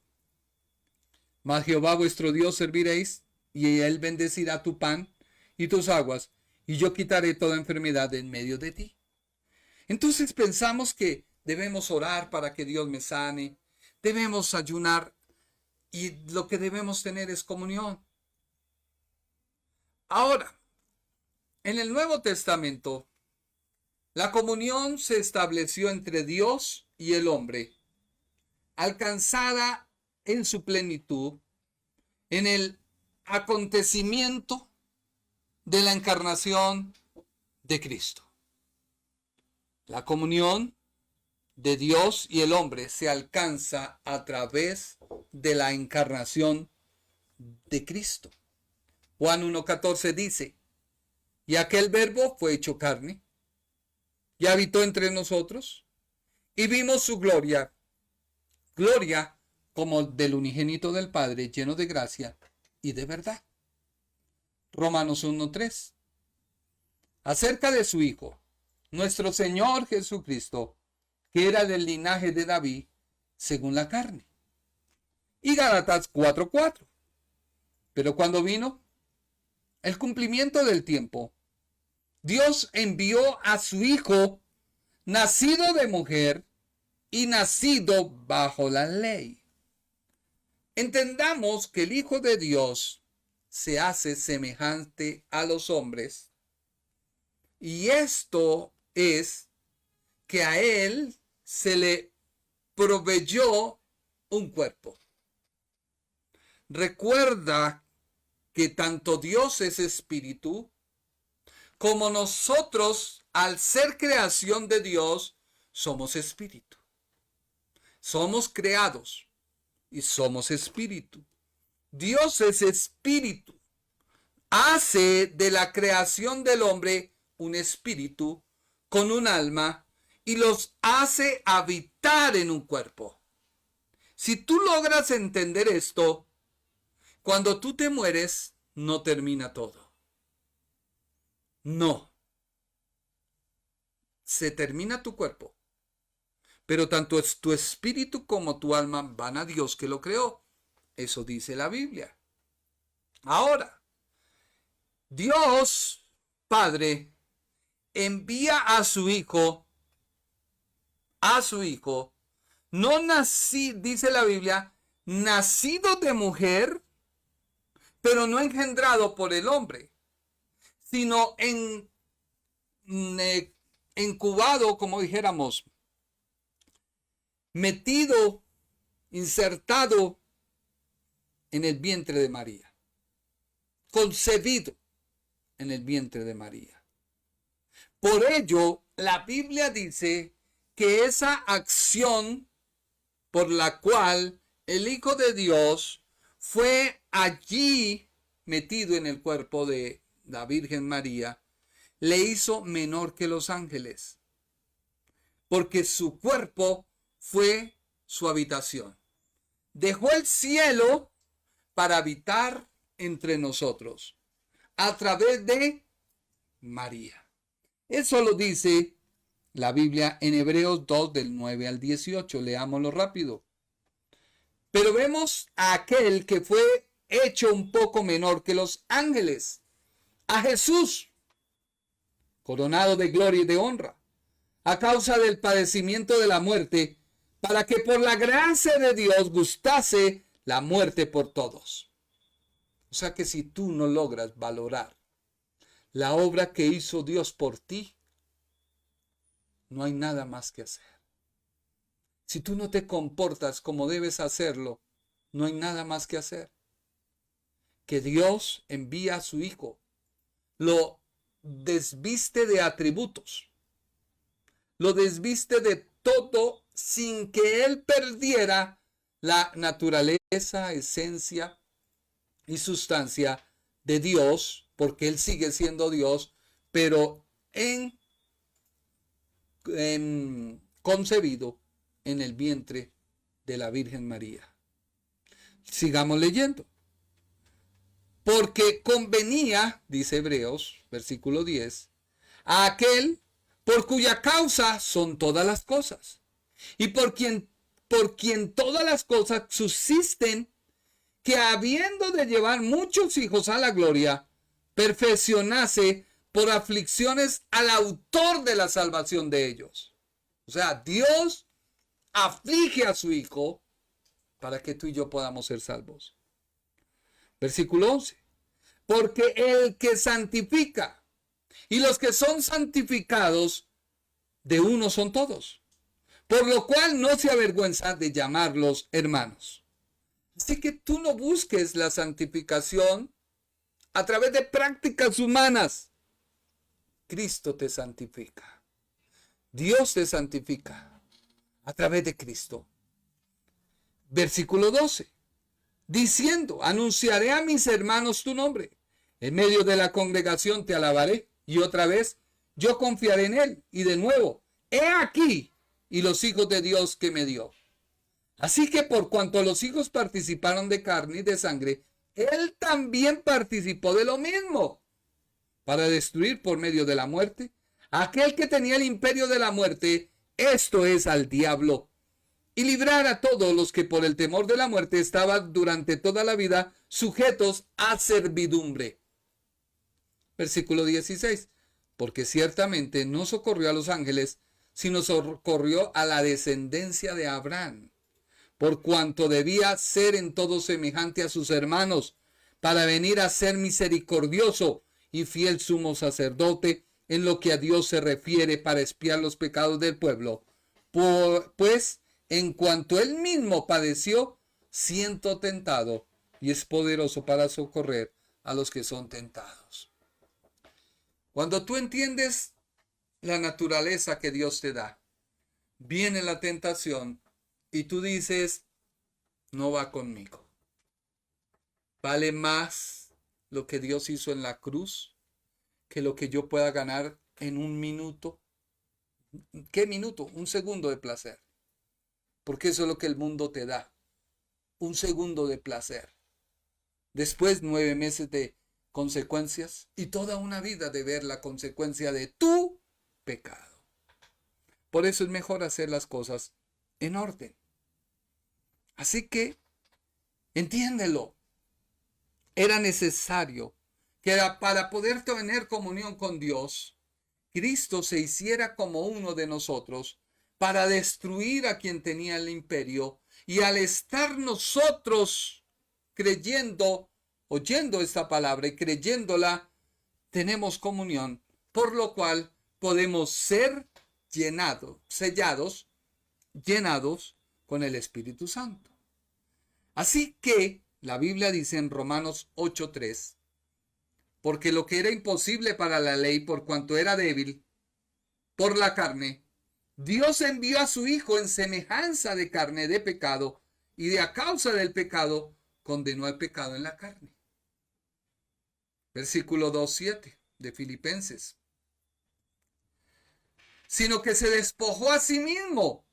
Mas Jehová vuestro Dios serviréis, y él bendecirá tu pan y tus aguas, y yo quitaré toda enfermedad en medio de ti. Entonces pensamos que debemos orar para que Dios me sane, debemos ayunar, y lo que debemos tener es comunión. Ahora, en el Nuevo Testamento, la comunión se estableció entre Dios y el hombre, alcanzada en su plenitud en el acontecimiento de la encarnación de Cristo. La comunión de Dios y el hombre se alcanza a través de la encarnación de Cristo. Juan 1:14 dice, y aquel verbo fue hecho carne, y habitó entre nosotros, y vimos su gloria, gloria como del unigénito del Padre, lleno de gracia y de verdad. Romanos 1:3. Acerca de su Hijo, nuestro Señor Jesucristo, que era del linaje de David, según la carne. Y Gálatas 4:4. Pero cuando vino el cumplimiento del tiempo, Dios envió a su Hijo, nacido de mujer y nacido bajo la ley. Entendamos que el Hijo de Dios se hace semejante a los hombres, y esto es que a él se le proveyó un cuerpo. Recuerda que tanto Dios es espíritu, como nosotros, al ser creación de Dios, somos espíritu. Somos creados y somos espíritu. Dios es espíritu. Hace de la creación del hombre un espíritu con un alma y los hace habitar en un cuerpo. Si tú logras entender esto, cuando tú te mueres, no termina todo. No. Se termina tu cuerpo, pero tanto es tu espíritu como tu alma van a Dios que lo creó. Eso dice la Biblia. Ahora, Dios Padre envía a su Hijo, no nací, dice la Biblia, nacido de mujer, pero no engendrado por el hombre, sino incubado, como dijéramos, metido, insertado en el vientre de María, concebido en el vientre de María. Por ello, la Biblia dice que esa acción por la cual el Hijo de Dios fue allí metido en el cuerpo de la Virgen María, le hizo menor que los ángeles, porque su cuerpo fue su habitación. Dejó el cielo para habitar entre nosotros a través de María. Eso lo dice la Biblia en Hebreos 2 del 9 al 18. Leámoslo rápido. Pero vemos a aquel que fue hecho un poco menor que los ángeles, a Jesús, coronado de gloria y de honra, a causa del padecimiento de la muerte, para que por la gracia de Dios gustase la muerte por todos. O sea que si tú no logras valorar la obra que hizo Dios por ti, no hay nada más que hacer. Si tú no te comportas como debes hacerlo, no hay nada más que hacer. Que Dios envía a su Hijo, lo desviste de atributos, lo desviste de todo sin que Él perdiera la naturaleza, esencia y sustancia de Dios, porque Él sigue siendo Dios, pero concebido en el vientre de la Virgen María. Sigamos leyendo. Porque convenía, dice Hebreos, versículo 10, a aquel por cuya causa son todas las cosas, y por quien todas las cosas subsisten, que habiendo de llevar muchos hijos a la gloria, perfeccionase por aflicciones al autor de la salvación de ellos. O sea, Dios aflige a su Hijo para que tú y yo podamos ser salvos. Versículo 11. Porque el que santifica y los que son santificados, de uno son todos. Por lo cual no se avergüenza de llamarlos hermanos. Así que tú no busques la santificación a través de prácticas humanas. Cristo te santifica. Dios te santifica a través de Cristo. Versículo 12. Diciendo, anunciaré a mis hermanos tu nombre. En medio de la congregación te alabaré. Y otra vez, yo confiaré en él. Y de nuevo, he aquí y los hijos de Dios que me dio. Así que por cuanto los hijos participaron de carne y de sangre, él también participó de lo mismo, para destruir por medio de la muerte aquel que tenía el imperio de la muerte, esto es al diablo, y librar a todos los que por el temor de la muerte estaban durante toda la vida sujetos a servidumbre. Versículo 16. Porque ciertamente no socorrió a los ángeles, sino socorrió a la descendencia de Abraham, por cuanto debía ser en todo semejante a sus hermanos, para venir a ser misericordioso y fiel sumo sacerdote en lo que a Dios se refiere, para expiar los pecados del pueblo. Pues en cuanto él mismo padeció, siendo tentado, y es poderoso para socorrer a los que son tentados. Cuando tú entiendes la naturaleza que Dios te da, viene la tentación y tú dices, no va conmigo. Vale más lo que Dios hizo en la cruz que lo que yo pueda ganar en un minuto. ¿Qué minuto? Un segundo de placer. Porque eso es lo que el mundo te da. Un segundo de placer. Después 9 meses de consecuencias y toda una vida de ver la consecuencia de tu pecado. Por eso es mejor hacer las cosas en orden. Así que, entiéndelo. Era necesario que para poder tener comunión con Dios, Cristo se hiciera como uno de nosotros para destruir a quien tenía el imperio. Y al estar nosotros creyendo, oyendo esta palabra y creyéndola, tenemos comunión, por lo cual podemos ser llenados con el Espíritu Santo. Así que la Biblia dice en Romanos 8:3, porque lo que era imposible para la ley, por cuanto era débil por la carne, Dios envió a su Hijo en semejanza de carne de pecado, y de a causa del pecado condenó al pecado en la carne. Versículo 2:7 de Filipenses. Sino que se despojó a sí mismo,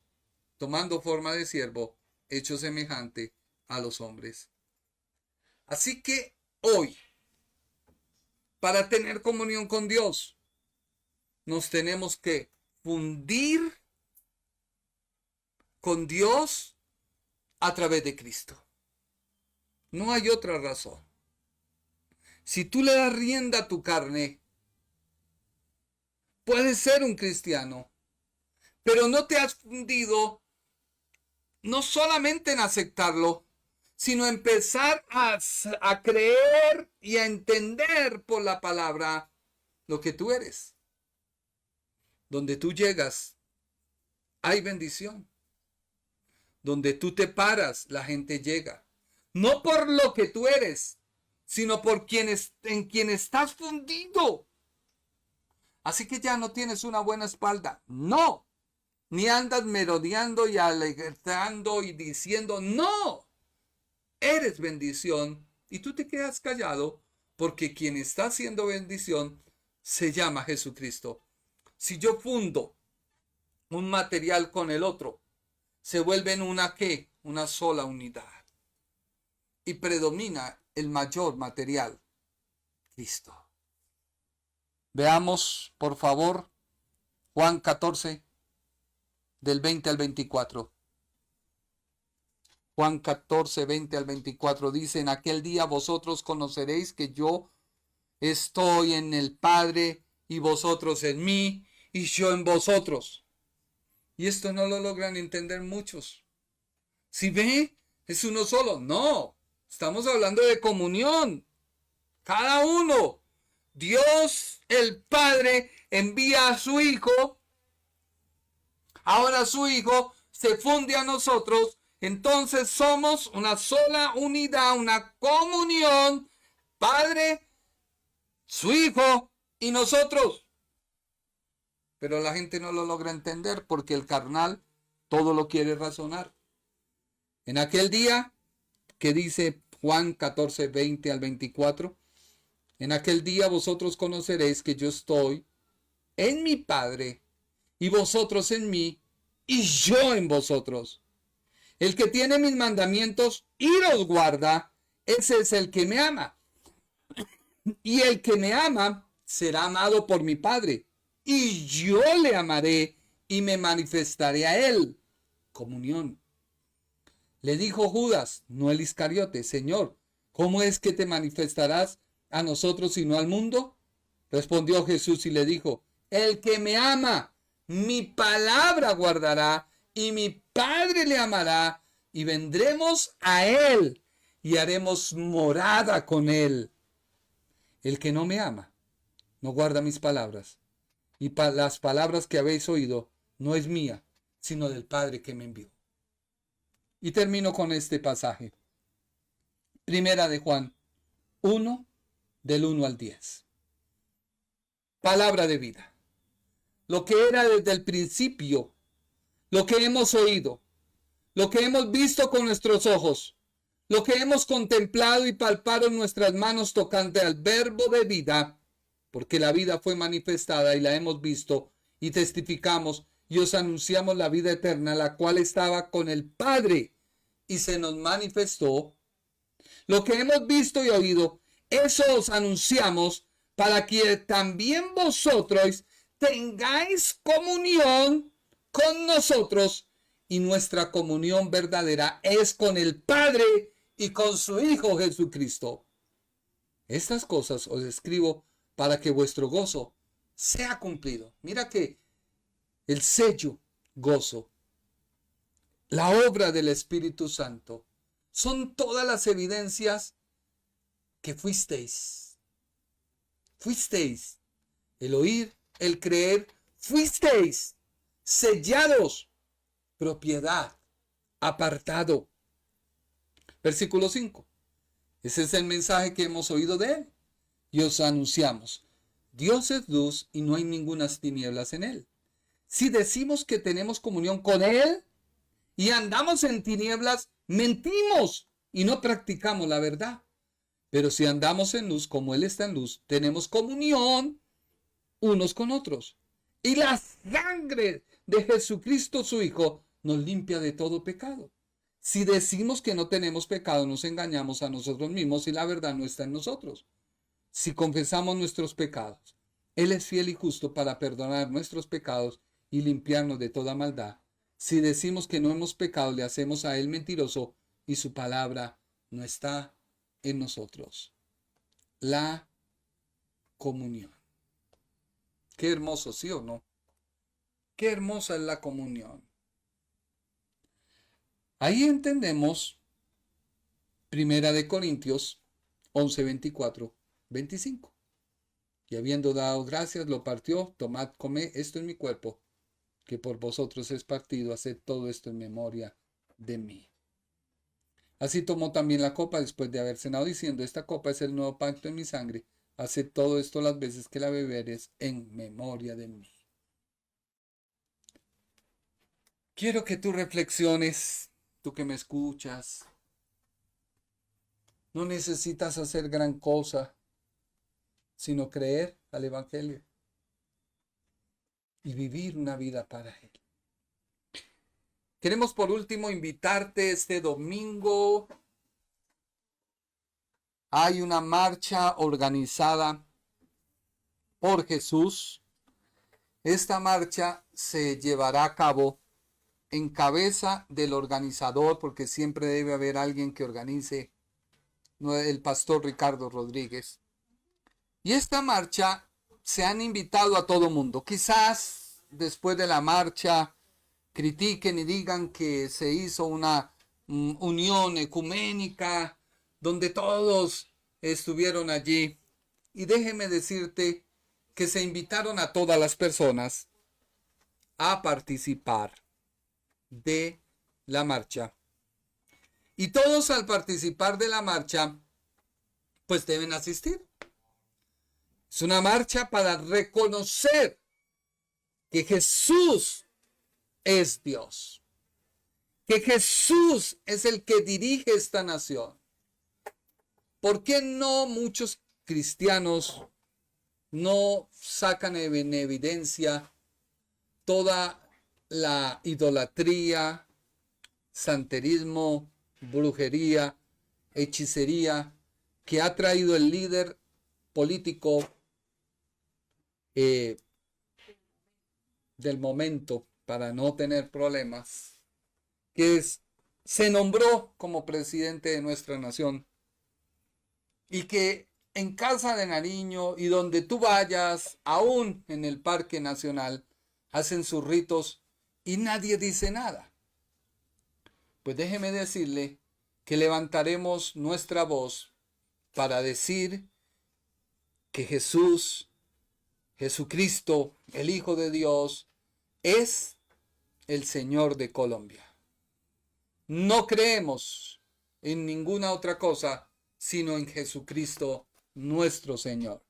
tomando forma de siervo, hecho semejante a los hombres. Así que hoy, para tener comunión con Dios, nos tenemos que fundir con Dios a través de Cristo. No hay otra razón. Si tú le das rienda a tu carne, puedes ser un cristiano, pero no te has fundido no solamente en aceptarlo, sino empezar a creer y a entender por la palabra lo que tú eres. Donde tú llegas, hay bendición. Donde tú te paras, la gente llega. No por lo que tú eres, sino por en quien estás fundido. Así que ya no tienes una buena espalda. No. Ni andas merodeando y alegrando y diciendo, no. Eres bendición y tú te quedas callado porque quien está haciendo bendición se llama Jesucristo. Si yo fundo un material con el otro, se vuelven una sola unidad. Y predomina el mayor material, Cristo. Veamos, por favor, Juan 14, del 20 al 24. Juan 14, 20 al 24 dice, en aquel día vosotros conoceréis que yo estoy en el Padre y vosotros en mí y yo en vosotros. Y esto no lo logran entender muchos. Si ve, es uno solo. No, estamos hablando de comunión. Cada uno. Dios el Padre envía a su Hijo. Ahora su Hijo se funde a nosotros. Entonces somos una sola unidad, una comunión. Padre, su Hijo y nosotros. Pero la gente no lo logra entender porque el carnal todo lo quiere razonar. En aquel día que dice Juan 14, 20 al 24, en aquel día vosotros conoceréis que yo estoy en mi Padre y vosotros en mí y yo en vosotros. El que tiene mis mandamientos y los guarda, ese es el que me ama. Y el que me ama será amado por mi Padre. Y yo le amaré y me manifestaré a él. Comunión. Le dijo Judas, no el Iscariote, Señor, ¿cómo es que te manifestarás a nosotros y no al mundo? Respondió Jesús y le dijo, el que me ama, mi palabra guardará y mi Padre le amará y vendremos a él y haremos morada con él. El que no me ama, no guarda mis palabras. Y las palabras que habéis oído no es mía, sino del Padre que me envió. Y termino con este pasaje. Primera de Juan 1, del 1 al 10. Palabra de vida. Lo que era desde el principio, lo que hemos oído, lo que hemos visto con nuestros ojos, lo que hemos contemplado y palpado en nuestras manos tocante al verbo de vida, porque la vida fue manifestada y la hemos visto y testificamos y os anunciamos la vida eterna, la cual estaba con el Padre y se nos manifestó. Lo que hemos visto y oído, eso os anunciamos para que también vosotros tengáis comunión con nosotros y nuestra comunión verdadera es con el Padre y con su Hijo Jesucristo. Estas cosas os escribo para que vuestro gozo sea cumplido. Mira que el sello, gozo, la obra del Espíritu Santo, son todas las evidencias que fuisteis, el oír, el creer, fuisteis sellados, propiedad, apartado. Versículo 5. Ese es el mensaje que hemos oído de él y os anunciamos. Dios es luz y no hay ningunas tinieblas en él. Si decimos que tenemos comunión con él y andamos en tinieblas, mentimos y no practicamos la verdad. Pero si andamos en luz como él está en luz, tenemos comunión unos con otros. Y la sangre de Jesucristo su Hijo nos limpia de todo pecado. Si decimos que no tenemos pecado, nos engañamos a nosotros mismos y la verdad no está en nosotros. Si confesamos nuestros pecados, Él es fiel y justo para perdonar nuestros pecados y limpiarnos de toda maldad. Si decimos que no hemos pecado, le hacemos a Él mentiroso y su palabra no está en nosotros. La comunión. Qué hermoso, ¿sí o no? Qué hermosa es la comunión. Ahí entendemos 1 Corintios 11, 24, 25. Y habiendo dado gracias, lo partió. Tomad, comed, esto es mi cuerpo, que por vosotros es partido. Haced todo esto en memoria de mí. Así tomó también la copa después de haber cenado, diciendo: esta copa es el nuevo pacto en mi sangre. Haced todo esto las veces que la beberes en memoria de mí. Quiero que tú reflexiones, tú que me escuchas. No necesitas hacer gran cosa, sino creer al Evangelio y vivir una vida para Él. Queremos por último invitarte este domingo. Hay una marcha organizada por Jesús. Esta marcha se llevará a cabo en cabeza del organizador, porque siempre debe haber alguien que organice, el pastor Ricardo Rodríguez. Y esta marcha se han invitado a todo mundo. Quizás después de la marcha critiquen y digan que se hizo una unión ecuménica donde todos estuvieron allí. Y déjeme decirte que se invitaron a todas las personas a participar de la marcha. Y todos al participar de la marcha, pues deben asistir. Es una marcha para reconocer que Jesús es Dios, que Jesús es el que dirige esta nación. ¿Por qué no muchos cristianos no sacan en evidencia toda la idolatría, santerismo, brujería, hechicería que ha traído el líder político del momento, para no tener problemas, que se nombró como presidente de nuestra nación, y que en Casa de Nariño y donde tú vayas, aún en el Parque Nacional, hacen sus ritos y nadie dice nada? Pues déjeme decirle que levantaremos nuestra voz para decir que Jesucristo, el Hijo de Dios, es el Señor de Colombia. No creemos en ninguna otra cosa sino en Jesucristo nuestro Señor.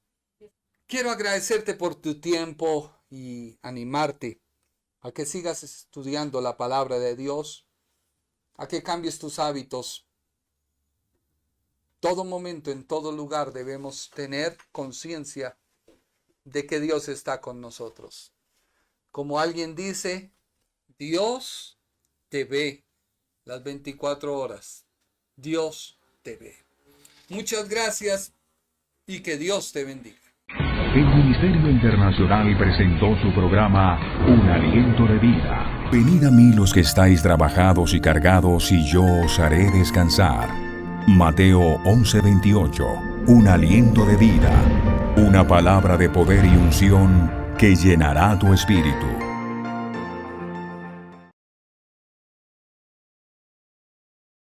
Quiero agradecerte por tu tiempo y animarte a que sigas estudiando la palabra de Dios, a que cambies tus hábitos. Todo momento, en todo lugar, debemos tener conciencia de que Dios está con nosotros. Como alguien dice, Dios te ve las 24 horas. Dios te ve. Muchas gracias y que Dios te bendiga. El Ministerio Internacional presentó su programa Un Aliento de Vida. Venid a mí los que estáis trabajados y cargados, y yo os haré descansar. Mateo 11:28. Un aliento de vida, una palabra de poder y unción que llenará tu espíritu.